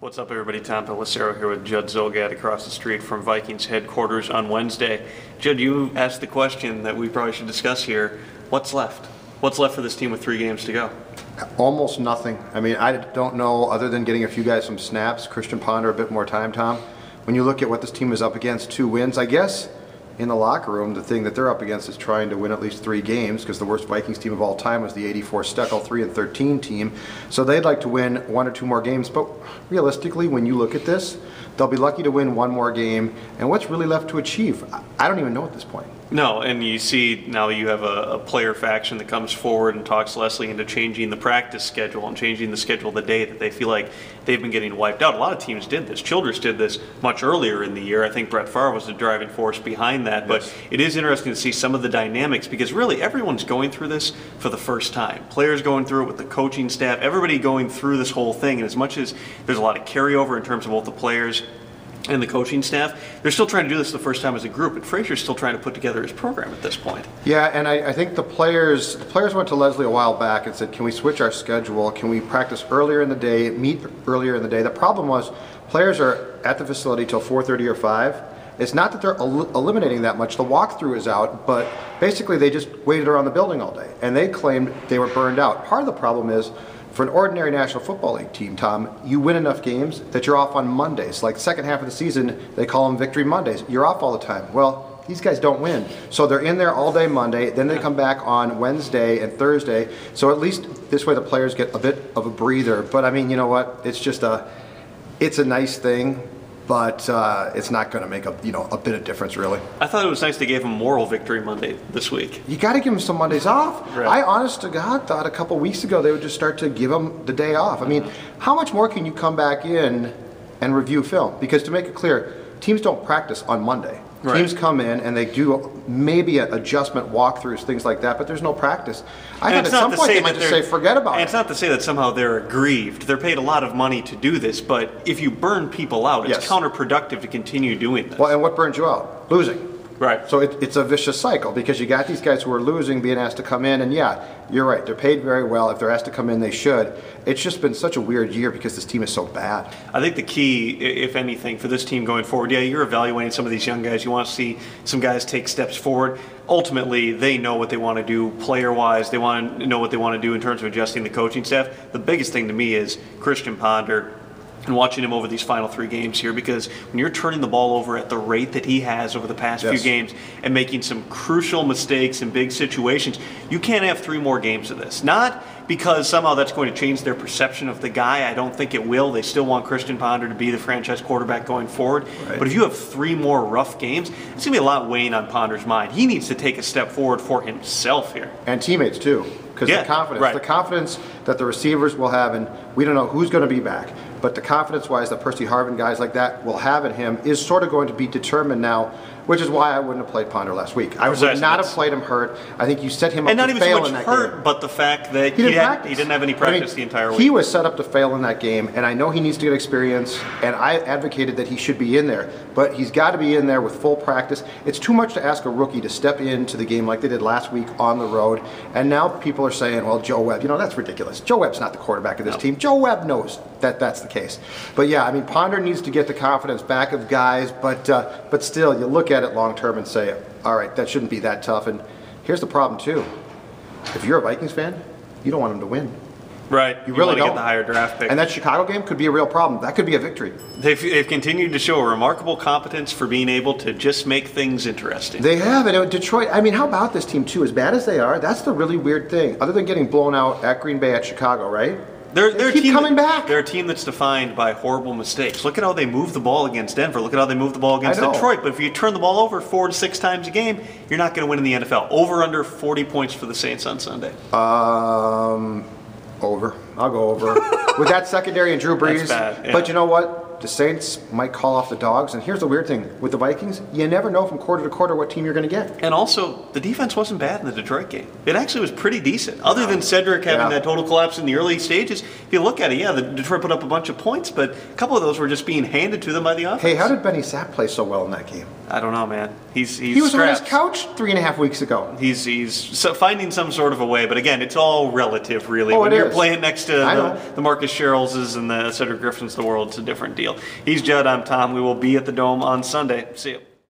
What's up, everybody? Tom Pelissero here with Judd Zulgad across the street from Vikings headquarters on Wednesday. Judd, you asked the question that we probably should discuss here. What's left? What's left for this team with 3 games to go? Almost nothing. I mean, I don't know, other than getting a few guys some snaps, Christian Ponder a bit more time, Tom. When you look at what this team is up against, 2 wins, I guess in the locker room, the thing that they're up against is trying to win at least 3 games, because the worst Vikings team of all time was the '84 Steckel 3-13 team. So they'd like to win 1 or 2 more games. But realistically, when you look at this, they'll be lucky to win 1 more game. And what's really left to achieve? I don't even know at this point. No, and you see now you have a player faction that comes forward and talks Leslie into changing the practice schedule and changing the schedule of the day that they feel like they've been getting wiped out. A lot of teams did this. Childress did this much earlier in the year. I think Brett Favre was the driving force behind that. But it is interesting to see some of the dynamics, because really everyone's going through this for the first time. Players going through it with the coaching staff, everybody going through this whole thing. And as much as there's a lot of carryover in terms of both the players and the coaching staff, they're still trying to do this the first time as a group, and Frazier's still trying to put together his program at this point. Yeah, and I think the players went to Leslie a while back and said, can we switch our schedule? Can we practice earlier in the day, meet earlier in the day? The problem was players are at the facility till 4:30 or 5. It's not that they're eliminating that much. The walkthrough is out, but basically they just waited around the building all day, and they claimed they were burned out. Part of the problem is, for an ordinary National Football League team, Tom, you win enough games that you're off on Mondays. Like the second half of the season, they call them Victory Mondays. You're off all the time. Well, these guys don't win. So they're in there all day Monday, then they come back on Wednesday and Thursday. So at least this way the players get a bit of a breather. But I mean, you know what? It's just it's a nice thing, but it's not going to make a bit of difference, really. I thought it was nice they gave him Moral Victory Monday this week. You got to give him some Mondays off. Right. I, honest to God, thought a couple weeks ago they would just start to give him the day off. I mean, how much more can you come back in and review film? Because to make it clear, teams don't practice on Monday. Right. Teams come in and they do maybe an adjustment walkthroughs, things like that, but there's no practice. I thought at some point they might just say, forget about it. And it's not to say that somehow they're aggrieved. They're paid a lot of money to do this, but if you burn people out, it's counterproductive to continue doing this. Well, and what burns you out? Losing. Right. So it's a vicious cycle, because you got these guys who are losing being asked to come in, and yeah, you're right, they're paid very well. If they're asked to come in, they should. It's just been such a weird year because this team is so bad. I think the key, if anything, for this team going forward, yeah, you're evaluating some of these young guys. You want to see some guys take steps forward. Ultimately, they know what they want to do player-wise. They want to know what they want to do in terms of adjusting the coaching staff. The biggest thing to me is Christian Ponder, and watching him over these final 3 games here, because when you're turning the ball over at the rate that he has over the past few games and making some crucial mistakes in big situations, you can't have 3 more games of this. Not because somehow that's going to change their perception of the guy. I don't think it will. They still want Christian Ponder to be the franchise quarterback going forward. Right. But if you have 3 more rough games, it's going to be a lot weighing on Ponder's mind. He needs to take a step forward for himself here. And teammates too. Because the confidence that the receivers will have, and we don't know who's going to be back, but the confidence-wise that Percy Harvin, guys like that, will have in him is sort of going to be determined now, which is why I wouldn't have played Ponder last week. I would not have played him hurt. I think you set him up to fail in that game. And not even so much hurt, but the fact that he didn't have any practice the entire week. He was set up to fail in that game, and I know he needs to get experience, and I advocated that he should be in there, but he's got to be in there with full practice. It's too much to ask a rookie to step into the game like they did last week on the road, and now people are saying, well, Joe Webb, that's ridiculous. Joe Webb's not the quarterback of this team. Joe Webb knows that that's the case. But yeah, I mean, Ponder needs to get the confidence back of guys, but still, you look at it long term and say, all right, that shouldn't be that tough. And here's the problem too: if you're a Vikings fan, you don't want them to win. Right. You really don't. Get the higher draft pick. And that Chicago game could be a real problem. That could be a victory. They've continued to show a remarkable competence for being able to just make things interesting. They have. And Detroit, I mean, how about this team too? As bad as they are, that's the really weird thing. Other than getting blown out at Green Bay, at Chicago, right? They keep coming back. They're a team that's defined by horrible mistakes. Look at how they move the ball against Denver. Look at how they move the ball against Detroit. But if you turn the ball over 4 to 6 times a game, you're not going to win in the NFL. Over under 40 points for the Saints on Sunday. Over. I'll go over. With that secondary and Drew Brees. That's bad, yeah. But you know what? the Saints might call off the Dogs. And here's the weird thing with the Vikings, you never know from quarter to quarter what team you're going to get. And also, the defense wasn't bad in the Detroit game. It actually was pretty decent. Other than Cedric having that total collapse in the early stages, if you look at it, the Detroit put up a bunch of points, but a couple of those were just being handed to them by the offense. Hey, how did Benny Sapp play so well in that game? I don't know, man. He was on his couch 3.5 weeks ago. He's finding some sort of a way, but again, it's all relative, really. Oh, when it you're is. playing next to the Marcus Sherrillses and the Cedric Griffins of the world, it's a different deal. He's Judd, I'm Tom. We will be at the Dome on Sunday. See you.